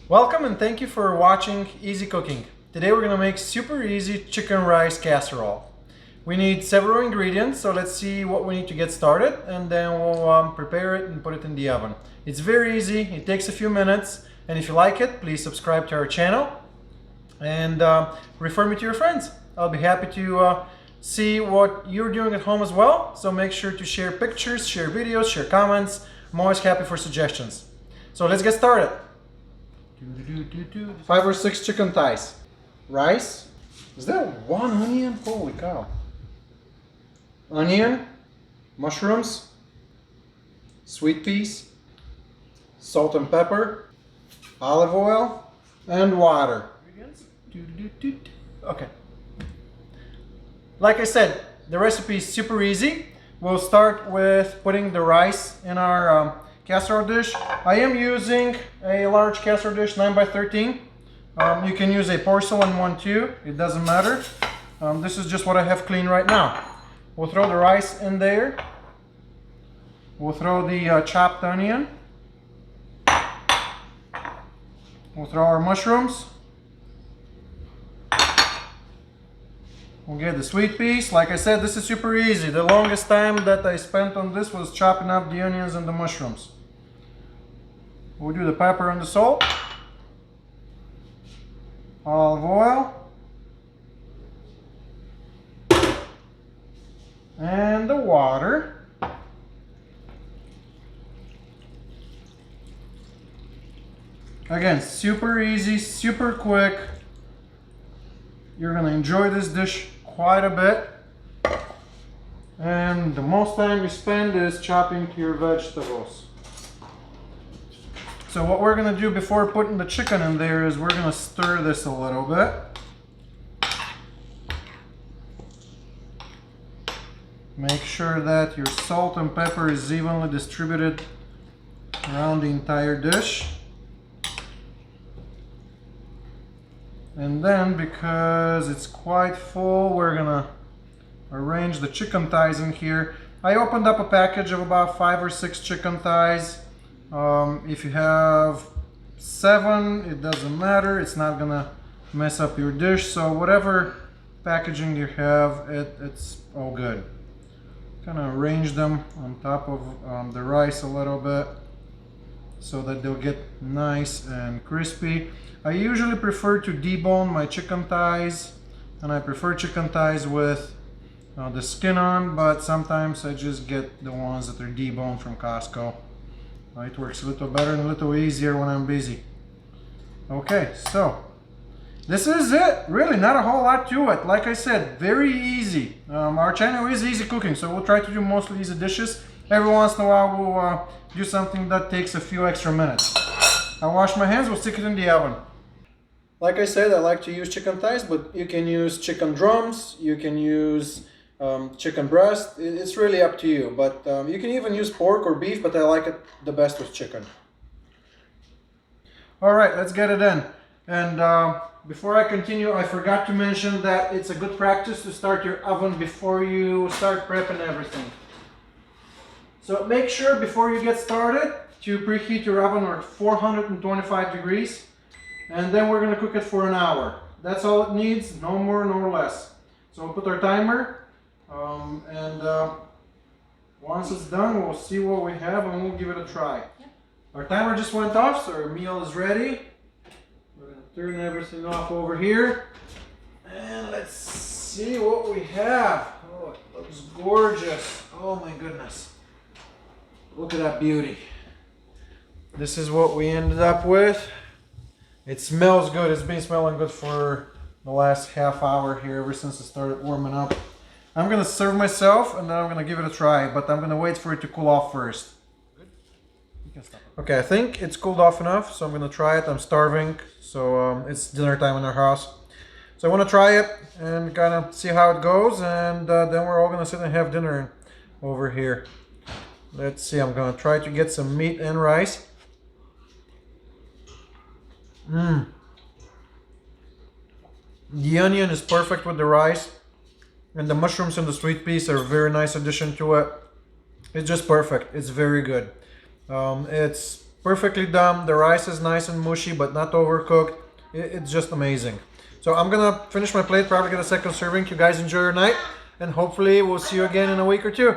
Welcome and thank you for watching Easy Cooking. Today we're going to make super easy chicken rice casserole. We need several ingredients, so let's see what we need to get started and then we'll prepare it and put it in the oven. It's very easy, it takes a few minutes, and if you like it, please subscribe to our channel and refer me to your friends. I'll be happy to see what you're doing at home as well, so make sure to share pictures, share videos, share comments. I'm always happy for suggestions. So let's get started. 5 or 6 chicken thighs. Rice. Is that one onion? Holy cow. Onion. Mushrooms. Sweet peas. Salt and pepper. Olive oil. And water. Okay. Like I said, the recipe is super easy. We'll start with putting the rice in our casserole dish. I am using a large casserole dish, 9 by 13. You can use a porcelain one too, it doesn't matter. This is just what I have clean right now. We'll throw the rice in there. We'll throw the chopped onion. We'll throw our mushrooms. We'll get the sweet peas. Like I said, this is super easy. The longest time that I spent on this was chopping up the onions and the mushrooms. We'll do the pepper and the salt. Olive oil. And the water. Again, super easy, super quick. You're gonna enjoy this dish quite a bit. And the most time you spend is chopping your vegetables. So what we're gonna do before putting the chicken in there is we're gonna stir this a little bit. Make sure that your salt and pepper is evenly distributed around the entire dish. And then, because it's quite full, we're gonna arrange the chicken thighs in here. I opened up a package of about 5 or 6 chicken thighs. If you have 7, it doesn't matter. It's not gonna mess up your dish. So whatever packaging you have, it's all good. Kind of arrange them on top of the rice a little bit so that they'll get nice and crispy. I usually prefer to debone my chicken thighs, and I prefer chicken thighs with the skin on, but sometimes I just get the ones that are deboned from Costco. It works a little better and a little easier when I'm busy. Okay, so this is it. Really not a whole lot to it. Like I said, very easy. Our channel is easy cooking, so we'll try to do mostly easy dishes. Every once in a while we'll do something that takes a few extra minutes. I wash my hands, we'll stick it in the oven. Like I said, I like to use chicken thighs, but you can use chicken drums, you can use chicken breast. It's really up to you, but you can even use pork or beef, but I like it the best with chicken. Alright, let's get it in. And before I continue, I forgot to mention that it's a good practice to start your oven before you start prepping everything. So make sure before you get started to preheat your oven at 425 degrees. And then we're going to cook it for an hour. That's all it needs, no more nor less. So we'll put our timer, and once it's done, we'll see what we have and we'll give it a try. Our timer just went off, so our meal is ready. We're going to turn everything off over here. And let's see what we have. Oh, it looks gorgeous. Oh my goodness. Look at that beauty. This is what we ended up with. It smells good. It's been smelling good for the last half hour here, ever since it started warming up. I'm gonna serve myself and then I'm gonna give it a try, but I'm gonna wait for it to cool off first. Okay, I think it's cooled off enough, so I'm gonna try it. I'm starving, so it's dinner time in our house. So I wanna try it and kind of see how it goes, and then we're all gonna sit and have dinner over here. Let's see, I'm gonna try to get some meat and rice. The onion is perfect with the rice, and the mushrooms and the sweet peas are a very nice addition to it. It's just perfect. It's very good. It's perfectly done. The rice is nice and mushy, but not overcooked. It's just amazing. So I'm gonna finish my plate, probably get a second serving. You guys enjoy your night, and hopefully we'll see you again in a week or two.